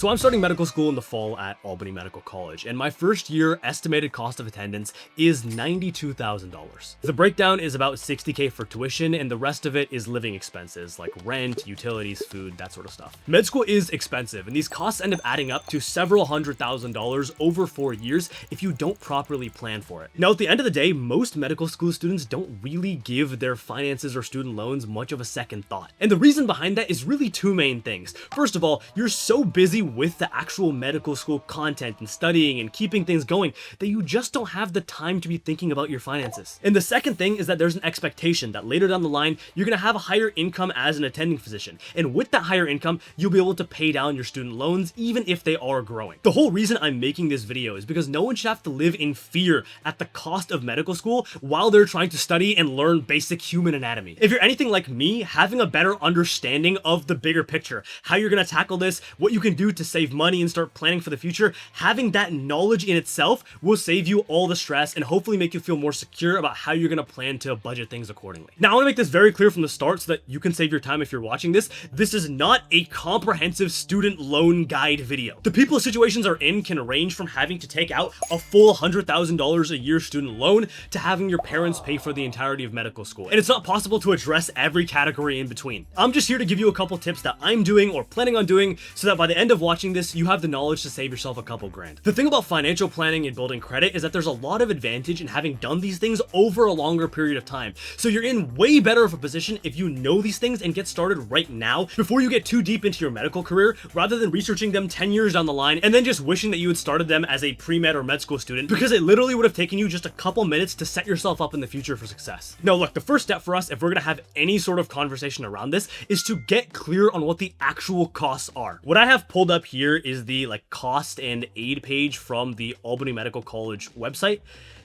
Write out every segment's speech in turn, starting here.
So I'm starting medical school in the fall at Albany Medical College, and my first year estimated cost of attendance is $92,000. The breakdown is about $60K for tuition, and the rest of it is living expenses like rent, utilities, food, that sort of stuff. Med school is expensive, and these costs end up adding up to several $100,000 over 4 years if you don't properly plan for it. Now, at the end of the day, most medical school students don't really give their finances or student loans much of a second thought. And the reason behind that is really two main things. First of all, you're so busy with the actual medical school content and studying and keeping things going that you just don't have the time to be thinking about your finances. And the second thing is that there's an expectation that later down the line, you're gonna have a higher income as an attending physician. And with that higher income, you'll be able to pay down your student loans even if they are growing. The whole reason I'm making this video is because no one should have to live in fear at the cost of medical school while they're trying to study and learn basic human anatomy. If you're anything like me, having a better understanding of the bigger picture, how you're gonna tackle this, what you can do to save money and start planning for the future, having that knowledge in itself will save you all the stress and hopefully make you feel more secure about how you're gonna plan to budget things accordingly. Now, I wanna make this very clear from the start so that you can save your time if you're watching this. This is not a comprehensive student loan guide video. The people situations are in can range from having to take out a full $100,000 a year student loan to having your parents pay for the entirety of medical school. And it's not possible to address every category in between. I'm just here to give you a couple tips that I'm doing or planning on doing so that by the end of watching this, you have the knowledge to save yourself a couple grand. The thing about financial planning and building credit is that there's a lot of advantage in having done these things over a longer period of time. So you're in way better of a position if you know these things and get started right now before you get too deep into your medical career, rather than researching them 10 years down the line and then just wishing that you had started them as a pre-med or med school student, because it literally would have taken you just a couple minutes to set yourself up in the future for success. Now look, the first step for us, if we're gonna have any sort of conversation around this, is to get clear on what the actual costs are. What I have pulled up here is the cost and aid page from the Albany Medical College website.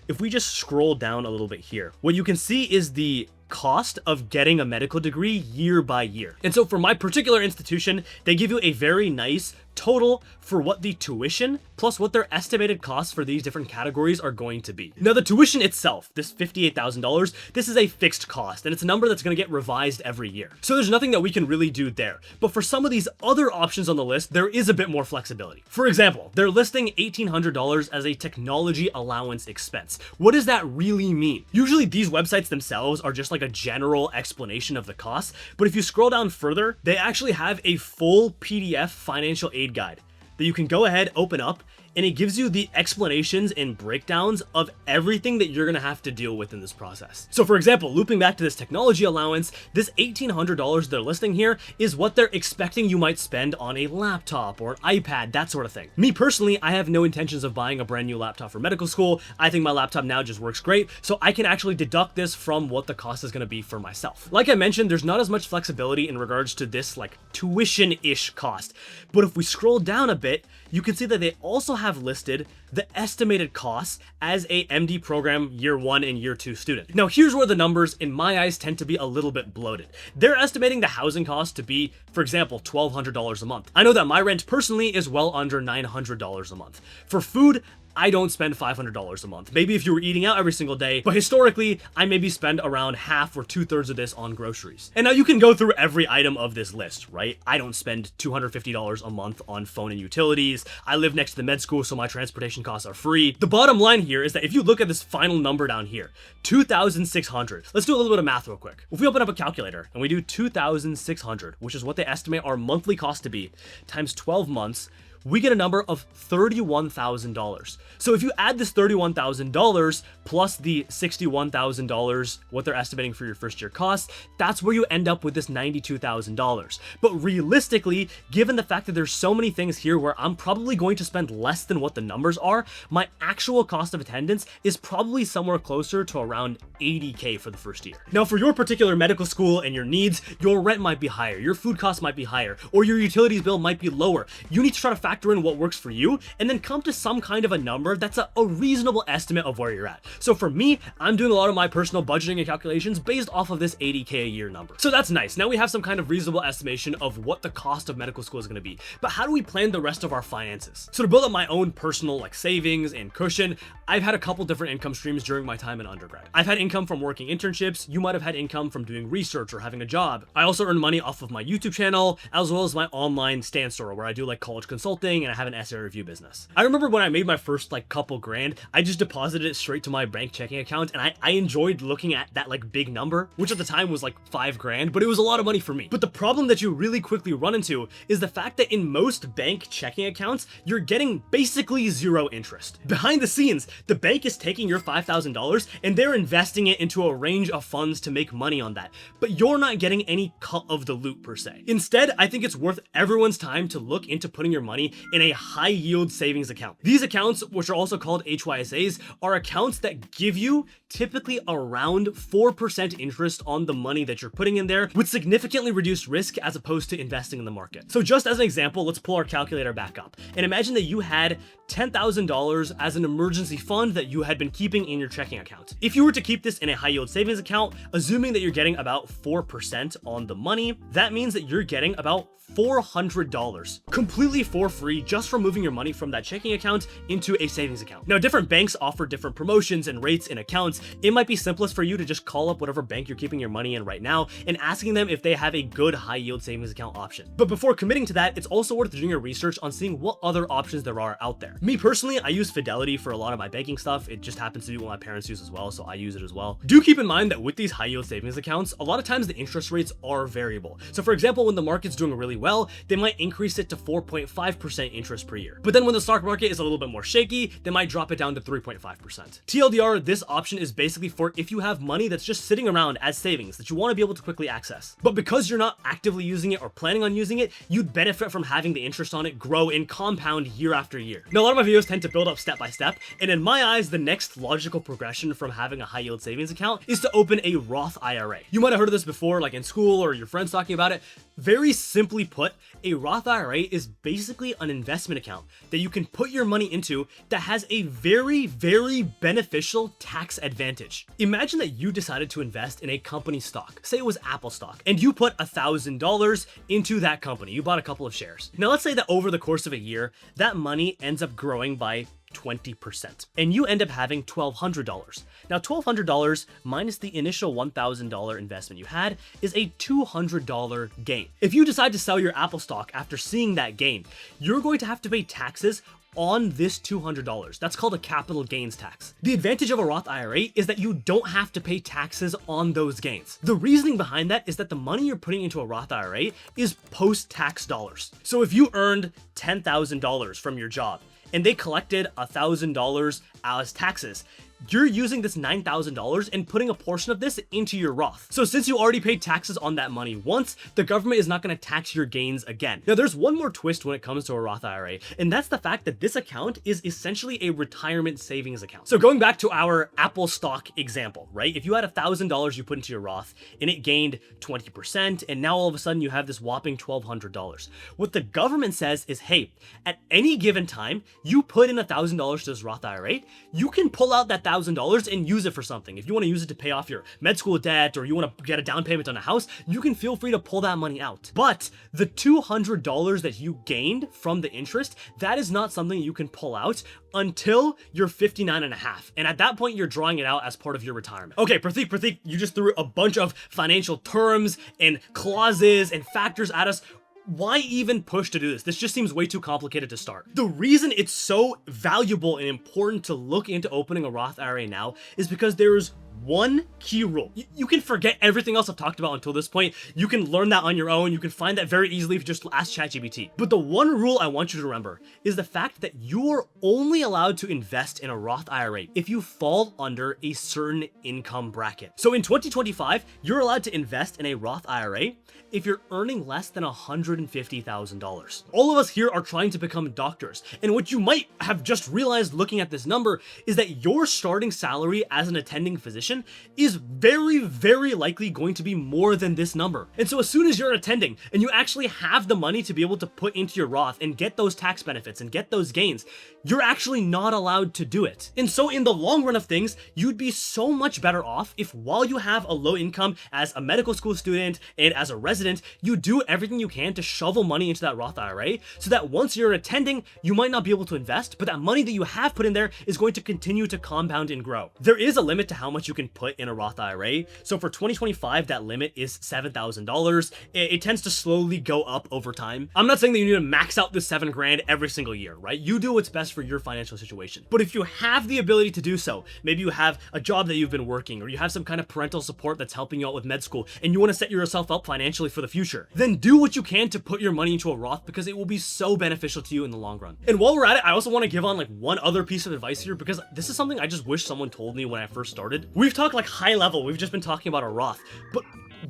If we just scroll down a little bit here, what you can see is the cost of getting a medical degree year by year. And so for my particular institution, they give you a very nice total for what the tuition plus what their estimated costs for these different categories are going to be. Now the tuition itself, this $58,000, this is a fixed cost and it's a number that's going to get revised every year. So there's nothing that we can really do there. But for some of these other options on the list, there is a bit more flexibility. For example, they're listing $1,800 as a technology allowance expense. What does that really mean? Usually these websites themselves are just like a general explanation of the costs, but if you scroll down further, they actually have a full PDF financial aid guide that you can go ahead, open up, and it gives you the explanations and breakdowns of everything that you're gonna have to deal with in this process. So for example, looping back to this technology allowance, this $1,800 they're listing here is what they're expecting you might spend on a laptop or an iPad, that sort of thing. Me personally, I have no intentions of buying a brand new laptop for medical school. I think my laptop now just works great, so I can actually deduct this from what the cost is gonna be for myself. Like I mentioned, there's not as much flexibility in regards to this tuition-ish cost. But if we scroll down a bit, you can see that they also have listed the estimated costs as a MD program year 1 and year 2 student. Now here's where the numbers in my eyes tend to be a little bit bloated. They're estimating the housing cost to be, for example, $1,200 a month. I know that my rent personally is well under $900 a month. For food, I don't spend $500 a month. Maybe if you were eating out every single day, but historically, I maybe spend around half or 2/3 of this on groceries. And now you can go through every item of this list, right? I don't spend $250 a month on phone and utilities. I live next to the med school, so my transportation costs are free. The bottom line here is that if you look at this final number down here, $2,600. Let's do a little bit of math real quick. If we open up a calculator and we do $2,600, which is what they estimate our monthly cost to be, times 12 months, we get a number of $31,000. So if you add this $31,000 plus the $61,000, what they're estimating for your first year costs, that's where you end up with this $92,000. But realistically, given the fact that there's so many things here where I'm probably going to spend less than what the numbers are, my actual cost of attendance is probably somewhere closer to around $80K for the first year. Now for your particular medical school and your needs, your rent might be higher, your food costs might be higher, or your utilities bill might be lower. You need to try to factor in what works for you and then come to some kind of a number that's a reasonable estimate of where you're at. So for me, I'm doing a lot of my personal budgeting and calculations based off of this $80K a year number. So that's nice. Now we have some kind of reasonable estimation of what the cost of medical school is going to be. But how do we plan the rest of our finances? So to build up my own personal savings and cushion, I've had a couple different income streams during my time in undergrad. I've had income from working internships. You might have had income from doing research or having a job. I also earn money off of my YouTube channel, as well as my online stand store where I do college consulting consulting and I have an essay review business. I remember when I made my first like couple grand, I just deposited it straight to my bank checking account, and I enjoyed looking at that like big number, which at the time was like 5 grand, but it was a lot of money for me. But the problem that you really quickly run into is the fact that in most bank checking accounts, you're getting basically zero interest. Behind the scenes, the bank is taking your $5,000 and they're investing it into a range of funds to make money on that, but you're not getting any cut of the loot per se. Instead, I think it's worth everyone's time to look into putting your money in a high yield savings account. These accounts, which are also called HYSAs, are accounts that give you typically around 4% interest on the money that you're putting in there, with significantly reduced risk as opposed to investing in the market. So just as an example, let's pull our calculator back up and imagine that you had $10,000 as an emergency fund that you had been keeping in your checking account. If you were to keep this in a high yield savings account, assuming that you're getting about 4% on the money, that means that you're getting about $400 completely for free just from moving your money from that checking account into a savings account. Now, different banks offer different promotions and rates in accounts. It might be simplest for you to just call up whatever bank you're keeping your money in right now and asking them if they have a good high yield savings account option. But before committing to that, it's also worth doing your research on seeing what other options there are out there. Me personally, I use Fidelity for a lot of my banking stuff. It just happens to be what my parents use as well, so I use it as well. Do keep in mind that with these high yield savings accounts, a lot of times the interest rates are variable. So for example, when the market's doing really well, they might increase it to 4.5% interest per year. But then when the stock market is a little bit more shaky, they might drop it down to 3.5%. TLDR, this option is basically for if you have money that's just sitting around as savings that you want to be able to quickly access. But because you're not actively using it or planning on using it, you'd benefit from having the interest on it grow and compound year after year. Now, a lot of my videos tend to build up step by step, and in my eyes, the next logical progression from having a high yield savings account is to open a Roth IRA. You might have heard of this before, like in school or your friends talking about it. Very simply put, a Roth IRA is basically an investment account that you can put your money into that has a very, very beneficial tax advantage. Imagine that you decided to invest in a company stock, say it was Apple stock, and you put $1,000 into that company. You bought a couple of shares. Now let's say that over the course of a year, that money ends up growing by 20%, and you end up having $1,200. Now, $1,200 minus the initial $1,000 investment you had is a $200 gain. If you decide to sell your Apple stock after seeing that gain, you're going to have to pay taxes on this $200. That's called a capital gains tax. The advantage of a Roth IRA is that you don't have to pay taxes on those gains. The reasoning behind that is that the money you're putting into a Roth IRA is post-tax dollars. So if you earned $10,000 from your job and they collected $1,000 as taxes, you're using this $9,000 and putting a portion of this into your Roth. So since you already paid taxes on that money once, the government is not going to tax your gains again. Now, there's one more twist when it comes to a Roth IRA, and that's the fact that this account is essentially a retirement savings account. So going back to our Apple stock example, right? If you had $1,000 you put into your Roth and it gained 20%, and now all of a sudden you have this whopping $1,200. What the government says is, hey, at any given time, you put in $1,000 to this Roth IRA, you can pull out that $1,000 and use it for something. If you want to use it to pay off your med school debt or you want to get a down payment on a house, you can feel free to pull that money out. But the $200 that you gained from the interest, that is not something you can pull out until you're 59 and a half. And at that point, you're drawing it out as part of your retirement. Okay, Pratik, you just threw a bunch of financial terms and clauses and factors at us. Why even push to do this? This just seems way too complicated to start. The reason it's so valuable and important to look into opening a Roth IRA now is because there's one key rule. You can forget everything else I've talked about until this point. You can learn that on your own. You can find that very easily if you just ask ChatGPT. But the one rule I want you to remember is the fact that you are only allowed to invest in a Roth IRA if you fall under a certain income bracket. So in 2025, you're allowed to invest in a Roth IRA if you're earning less than $150,000. All of us here are trying to become doctors, and what you might have just realized looking at this number is that your starting salary as an attending physician is very, very likely going to be more than this number. And so as soon as you're attending and you actually have the money to be able to put into your Roth and get those tax benefits and get those gains, you're actually not allowed to do it. And so in the long run of things, you'd be so much better off if while you have a low income as a medical school student and as a resident, you do everything you can to shovel money into that Roth IRA so that once you're attending, you might not be able to invest, but that money that you have put in there is going to continue to compound and grow. There is a limit to how much you can put in a Roth IRA. So for 2025, that limit is $7,000. It tends to slowly go up over time. I'm not saying that you need to max out the 7 grand every single year, right? You do what's best for your financial situation. But if you have the ability to do so, maybe you have a job that you've been working, or you have some kind of parental support that's helping you out with med school, and you want to set yourself up financially for the future, then do what you can to put your money into a Roth, because it will be so beneficial to you in the long run. And while we're at it, I also want to give on like one other piece of advice here, because this is something I just wish someone told me when I first started. We've talked like high level, we've just been talking about a Roth, but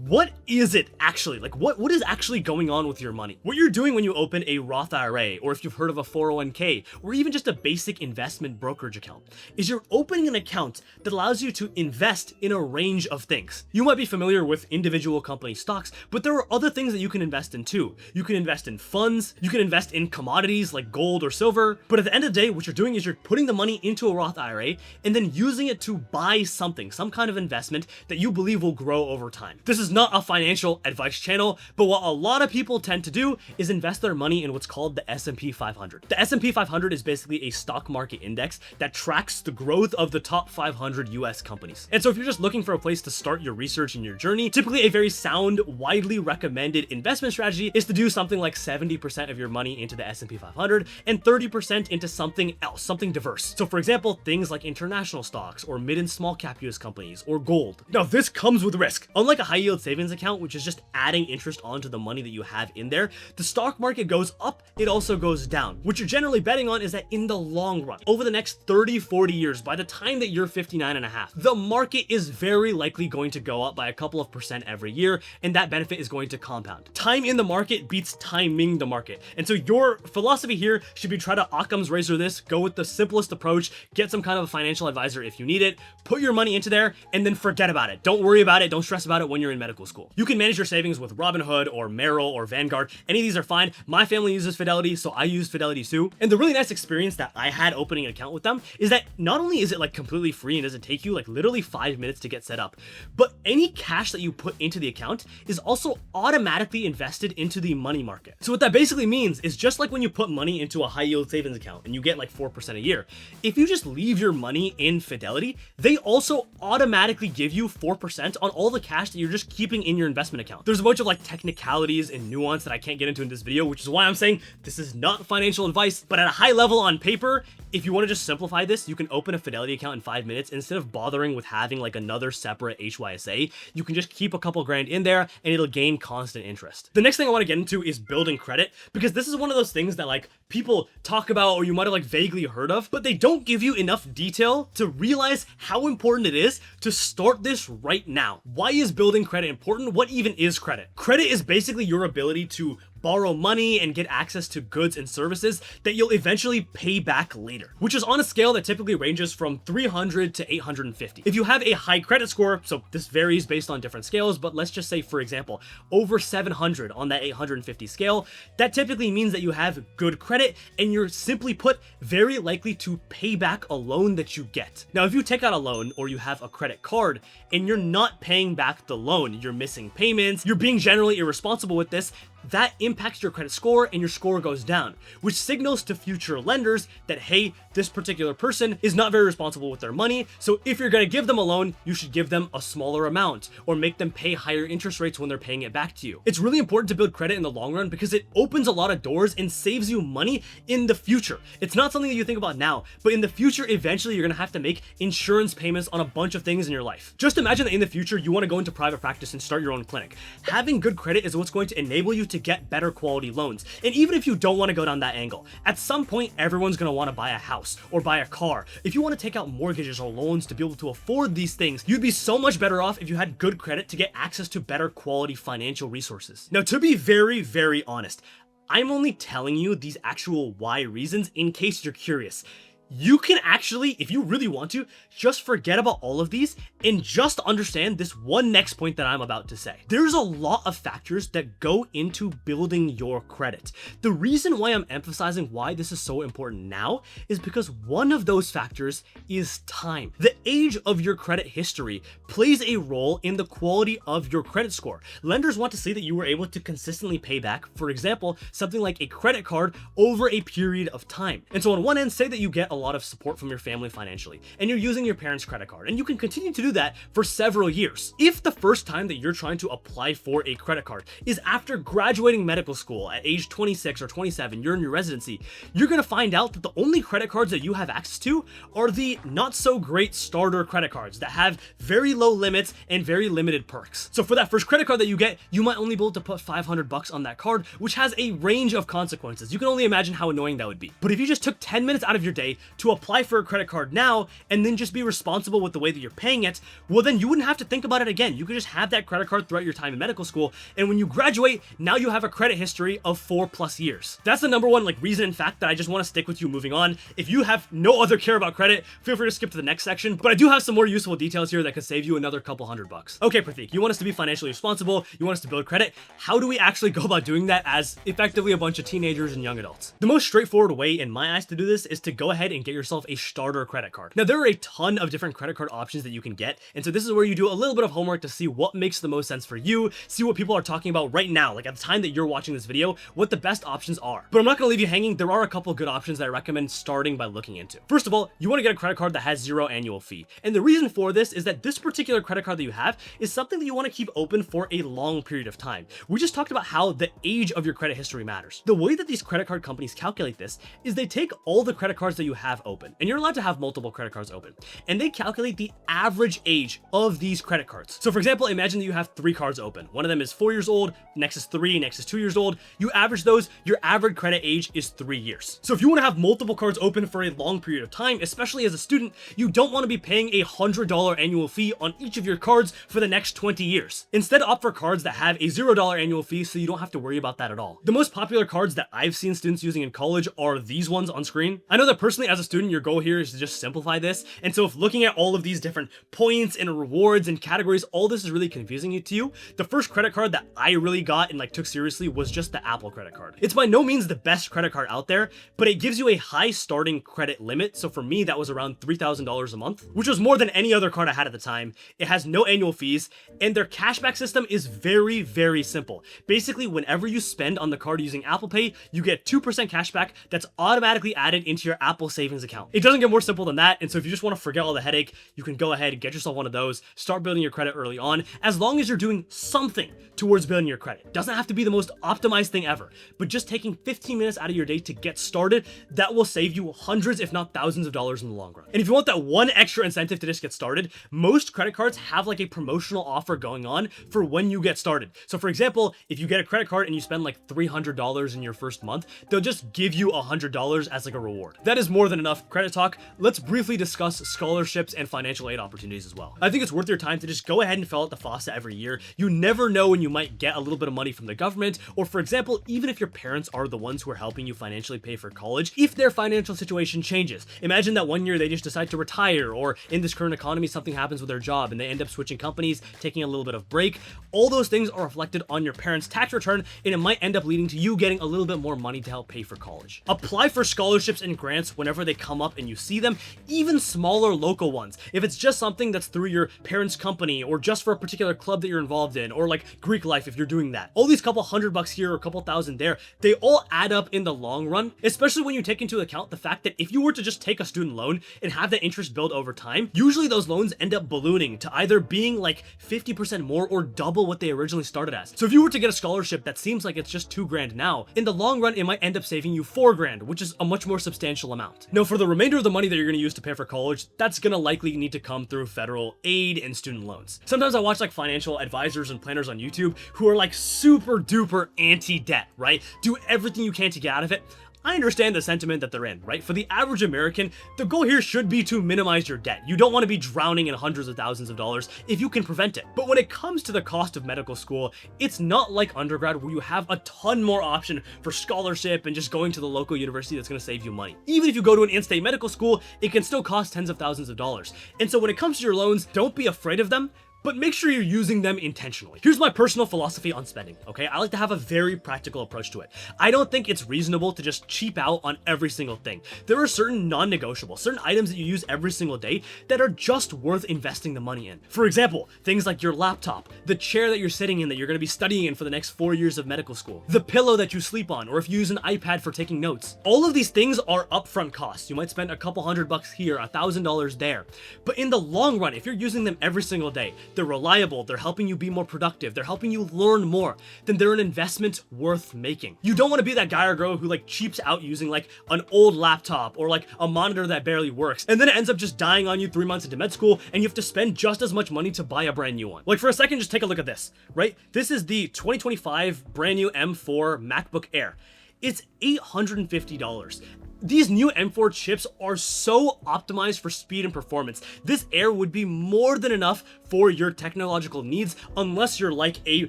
what is it actually? Like what is actually going on with your money? What you're doing when you open a Roth IRA, or if you've heard of a 401k, or even just a basic investment brokerage account, is you're opening an account that allows you to invest in a range of things. You might be familiar with individual company stocks, but there are other things that you can invest in too. You can invest in funds, you can invest in commodities like gold or silver, but at the end of the day, what you're doing is you're putting the money into a Roth IRA and then using it to buy something, some kind of investment that you believe will grow over time. This is not a financial advice channel, but what a lot of people tend to do is invest their money in what's called the S&P 500. The S&P 500 is basically a stock market index that tracks the growth of the top 500 US companies. And so if you're just looking for a place to start your research and your journey, typically a very sound, widely recommended investment strategy is to do something like 70% of your money into the S&P 500 and 30% into something else, something diverse. So for example, things like international stocks or mid and small cap US companies or gold. Now this comes with risk. Unlike a high yield savings account, which is just adding interest onto the money that you have in there, the stock market goes up, it also goes down. What you're generally betting on is that in the long run, over the next 30, 40 years, by the time that you're 59 and a half, the market is very likely going to go up by a couple of percent every year, and that benefit is going to compound. Time in the market beats timing the market. And so your philosophy here should be try to Occam's razor this, go with the simplest approach, get some kind of a financial advisor if you need it, put your money into there, and then forget about it. Don't worry about it, don't stress about it when you're in medical school. You can manage your savings with Robinhood or Merrill or Vanguard. Any of these are fine. My family uses Fidelity, so I use Fidelity too. And the really nice experience that I had opening an account with them is that not only is it like completely free and doesn't take you like literally 5 minutes to get set up, but any cash that you put into the account is also automatically invested into the money market. So what that basically means is just like when you put money into a high yield savings account and you get like 4% a year, if you just leave your money in Fidelity, they also automatically give you 4% on all the cash that you're just keeping in your investment account. There's a bunch of like technicalities and nuance that I can't get into in this video, which is why I'm saying this is not financial advice, but at a high level on paper, if you want to just simplify this, you can open a Fidelity account in 5 minutes. Instead of bothering with having like another separate HYSA, you can just keep a couple grand in there and it'll gain constant interest. The next thing I want to get into is building credit, because this is one of those things that like people talk about or you might have like vaguely heard of, but they don't give you enough detail to realize how important it is to start this right now. Why is building credit important? What even is credit? Credit is basically your ability to borrow money and get access to goods and services that you'll eventually pay back later, which is on a scale that typically ranges from 300 to 850. If you have a high credit score, so this varies based on different scales, but let's just say, for example, over 700 on that 850 scale, that typically means that you have good credit and you're simply put very likely to pay back a loan that you get. Now, if you take out a loan or you have a credit card and you're not paying back the loan, you're missing payments, you're being generally irresponsible with this, that impacts your credit score and your score goes down, which signals to future lenders that, hey, this particular person is not very responsible with their money. So if you're going to give them a loan, you should give them a smaller amount or make them pay higher interest rates when they're paying it back to you. It's really important to build credit in the long run because it opens a lot of doors and saves you money in the future. It's not something that you think about now, but in the future, eventually you're going to have to make insurance payments on a bunch of things in your life. Just imagine that in the future, you want to go into private practice and start your own clinic. Having good credit is what's going to enable you to get better quality loans. And even if you don't want to go down that angle, at some point, everyone's going to want to buy a house or buy a car. If you want to take out mortgages or loans to be able to afford these things, you'd be so much better off if you had good credit to get access to better quality financial resources. Now, to be very, very honest, I'm only telling you these actual why reasons in case you're curious. You can actually, if you really want to, just forget about all of these and just understand this one next point that I'm about to say. There's a lot of factors that go into building your credit. The reason why I'm emphasizing why this is so important now is because one of those factors is time. The age of your credit history plays a role in the quality of your credit score. Lenders want to see that you were able to consistently pay back, for example, something like a credit card over a period of time. And so on one end, say that you get a lot of support from your family financially, and you're using your parents' credit card, and you can continue to do that for several years. If the first time that you're trying to apply for a credit card is after graduating medical school at age 26 or 27, you're in your residency, you're gonna find out that the only credit cards that you have access to are the not so great starter credit cards that have very low limits and very limited perks. So for that first credit card that you get, you might only be able to put $500 on that card, which has a range of consequences. You can only imagine how annoying that would be. But if you just took 10 minutes out of your day to apply for a credit card now, and then just be responsible with the way that you're paying it, well then you wouldn't have to think about it again. You could just have that credit card throughout your time in medical school, and when you graduate, now you have a credit history of 4+ years. That's the number one reason in fact that I just want to stick with you moving on. If you have no other care about credit, feel free to skip to the next section, but I do have some more useful details here that could save you another couple $100. Okay, Pratik, you want us to be financially responsible, you want us to build credit. How do we actually go about doing that as effectively a bunch of teenagers and young adults? The most straightforward way in my eyes to do this is to go ahead and get yourself a starter credit card. Now, there are a ton of different credit card options that you can get, and so this is where you do a little bit of homework to see what makes the most sense for you, see what people are talking about right now, at the time that you're watching this video, what the best options are. But I'm not gonna leave you hanging. There are a couple good options that I recommend starting by looking into. First of all, you wanna get a credit card that has 0 annual fee. And the reason for this is that this particular credit card that you have is something that you wanna keep open for a long period of time. We just talked about how the age of your credit history matters. The way that these credit card companies calculate this is they take all the credit cards that you have open, and you're allowed to have multiple credit cards open, and they calculate the average age of these credit cards. So for example, imagine that you have 3 cards open. One of them is 4 years old, next is 3, next is 2 years old. You average those, your average credit age is 3 years. So if you want to have multiple cards open for a long period of time, especially as a student, you don't want to be paying a $100 annual fee on each of your cards for the next 20 years. Instead, opt for cards that have a $0 annual fee so you don't have to worry about that at all. The most popular cards that I've seen students using in college are these ones on screen. I know that personally as a student, your goal here is to just simplify this, and so if looking at all of these different points and rewards and categories, all this is really confusing to you, the first credit card that I really got and took seriously was just the Apple credit card. It's by no means the best credit card out there, but it gives you a high starting credit limit. So for me, that was around $3,000 a month, which was more than any other card I had at the time. It has no annual fees, and their cashback system is very, very simple. Basically, whenever you spend on the card using Apple Pay, you get 2% cashback that's automatically added into your Apple savings account. It doesn't get more simple than that, and so if you just want to forget all the headache, you can go ahead and get yourself one of those, start building your credit early on, as long as you're doing something towards building your credit. Doesn't have to be the most optimized thing ever, but just taking 15 minutes out of your day to get started, that will save you hundreds, if not thousands of dollars in the long run. And if you want that one extra incentive to just get started, most credit cards have a promotional offer going on for when you get started. So for example, if you get a credit card and you spend $300 in your first month, they'll just give you $100 as a reward. That is more than enough credit talk. Let's briefly discuss scholarships and financial aid opportunities as well. I think it's worth your time to just go ahead and fill out the FAFSA every year. You never know when you might get a little bit of money from the government, or for example, even if your parents are the ones who are helping you financially pay for college, if their financial situation changes. Imagine that one year they just decide to retire, or in this current economy, something happens with their job and they end up switching companies, taking a little bit of break. All those things are reflected on your parents' tax return, and it might end up leading to you getting a little bit more money to help pay for college. Apply for scholarships and grants whenever they come up and you see them, even smaller local ones. If it's just something that's through your parents' company, or just for a particular club that you're involved in, or Greek life if you're doing that. All these couple $100 here or a couple thousand there, they all add up in the long run, especially when you take into account the fact that if you were to just take a student loan and have that interest build over time, usually those loans end up ballooning to either being 50% more or double what they originally started as. So if you were to get a scholarship that seems like it's just $2,000 now, in the long run, it might end up saving you $4,000, which is a much more substantial amount. Now, for the remainder of the money that you're going to use to pay for college, that's going to likely need to come through federal aid and student loans. Sometimes I watch financial advisors and planners on YouTube who are super duper anti-debt, right? Do everything you can to get out of it. I understand the sentiment that they're in, right? For the average American, the goal here should be to minimize your debt. You don't want to be drowning in hundreds of thousands of dollars if you can prevent it. But when it comes to the cost of medical school, it's not like undergrad where you have a ton more option for scholarship and just going to the local university that's going to save you money. Even if you go to an in-state medical school, it can still cost tens of thousands of dollars. And so when it comes to your loans, don't be afraid of them, but make sure you're using them intentionally. Here's my personal philosophy on spending, okay? I like to have a very practical approach to it. I don't think it's reasonable to just cheap out on every single thing. There are certain non-negotiables, certain items that you use every single day that are just worth investing the money in. For example, things like your laptop, the chair that you're sitting in that you're going to be studying in for the next 4 years of medical school, the pillow that you sleep on, or if you use an iPad for taking notes. All of these things are upfront costs. You might spend a couple $100 here, $1,000 there. But in the long run, if you're using them every single day, they're reliable, they're helping you be more productive, they're helping you learn more, then they're an investment worth making. You don't want to be that guy or girl who like cheaps out using like an old laptop or like a monitor that barely works, and then it ends up just dying on you 3 months into med school, and you have to spend just as much money to buy a brand new one. Like for a second, just take a look at this, right? This is the 2025 brand new M4 MacBook Air. It's $850. These new M4 chips are so optimized for speed and performance. This Air would be more than enough for your technological needs, unless you're like a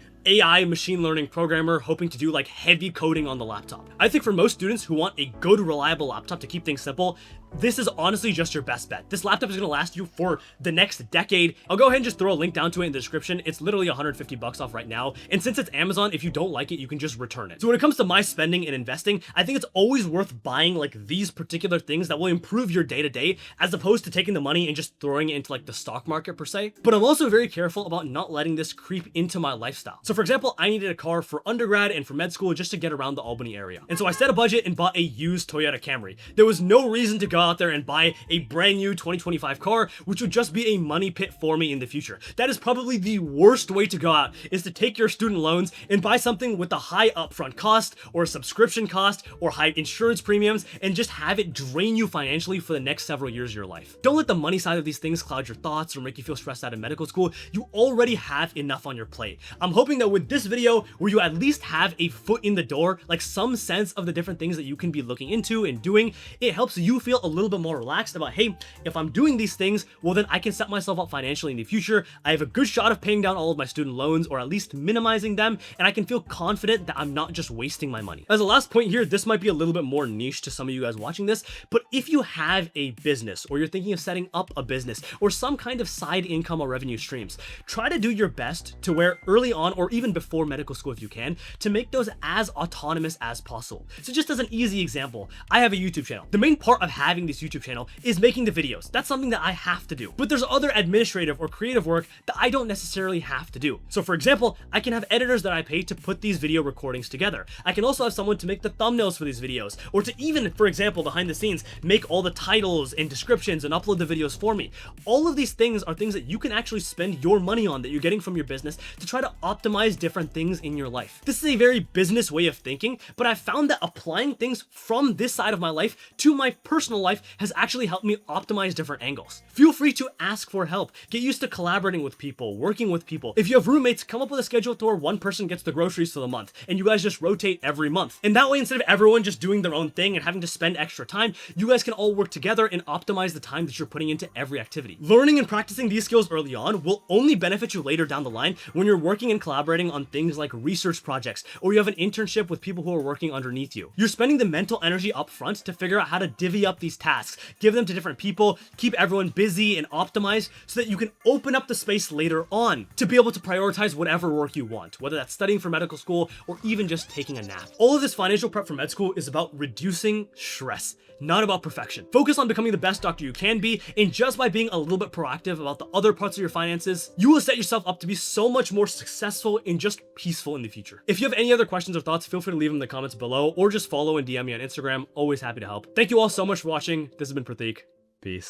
AI machine learning programmer hoping to do like heavy coding on the laptop. I think for most students who want a good, reliable laptop to keep things simple, this is honestly just your best bet. This laptop is going to last you for the next decade. I'll go ahead and just throw a link down to it in the description. It's literally $150 off right now. And since it's Amazon, if you don't like it, you can just return it. So when it comes to my spending and investing, I think it's always worth buying like these particular things that will improve your day-to-day, as opposed to taking the money and just throwing it into like the stock market per se. But I'm also very careful about not letting this creep into my lifestyle. So for example, I needed a car for undergrad and for med school just to get around the Albany area. And so I set a budget and bought a used Toyota Camry. There was no reason to go out there and buy a brand new 2025 car, which would just be a money pit for me in the future. That is probably the worst way to go out, is to take your student loans and buy something with a high upfront cost or subscription cost or high insurance premiums and just have it drain you financially for the next several years of your life. Don't let the money side of these things cloud your thoughts or make you feel stressed out in medical school. You already have enough on your plate. I'm hoping that with this video, where you at least have a foot in the door, like some sense of the different things that you can be looking into and doing, it helps you feel a little bit more relaxed about, hey, if I'm doing these things, well then I can set myself up financially in the future. I have a good shot of paying down all of my student loans, or at least minimizing them, and I can feel confident that I'm not just wasting my money. As a last point here, this might be a little bit more niche to some of you guys watching this, but if you have a business, or you're thinking of setting up a business, or some kind of side income or revenue streams, try to do your best to where early on, or even before medical school if you can, to make those as autonomous as possible. So just as an easy example, I have a YouTube channel. The main part of having this YouTube channel is making the videos. That's something that I have to do. But there's other administrative or creative work that I don't necessarily have to do. So for example, I can have editors that I pay to put these video recordings together. I can also have someone to make the thumbnails for these videos, or to even, for example, behind the scenes, make all the titles and descriptions and upload the videos for me. All of these things are things that you can actually spend your money on, that you're getting from your business, to try to optimize different things in your life. This is a very business way of thinking, but I've found that applying things from this side of my life to my personal life has actually helped me optimize different angles. Feel free to ask for help. Get used to collaborating with people, working with people. If you have roommates, come up with a schedule to where one person gets the groceries for the month and you guys just rotate every month. And that way, instead of everyone just doing their own thing and having to spend extra time, you guys can all work together and optimize the time that you're putting into every activity. Learning and practicing these skills early on will only benefit you later down the line when you're working and collaborating on things like research projects, or you have an internship with people who are working underneath you. You're spending the mental energy up front to figure out how to divvy up these tasks, give them to different people, keep everyone busy and optimized, so that you can open up the space later on to be able to prioritize whatever work you want, whether that's studying for medical school or even just taking a nap. All of this financial prep for med school is about reducing stress, not about perfection. Focus on becoming the best doctor you can be, and just by being a little bit proactive about the other parts of your finances, you will set yourself up to be so much more successful and just peaceful in the future. If you have any other questions or thoughts, feel free to leave them in the comments below, or just follow and DM me on Instagram. Always happy to help. Thank you all so much for watching. This has been Pratik. Peace.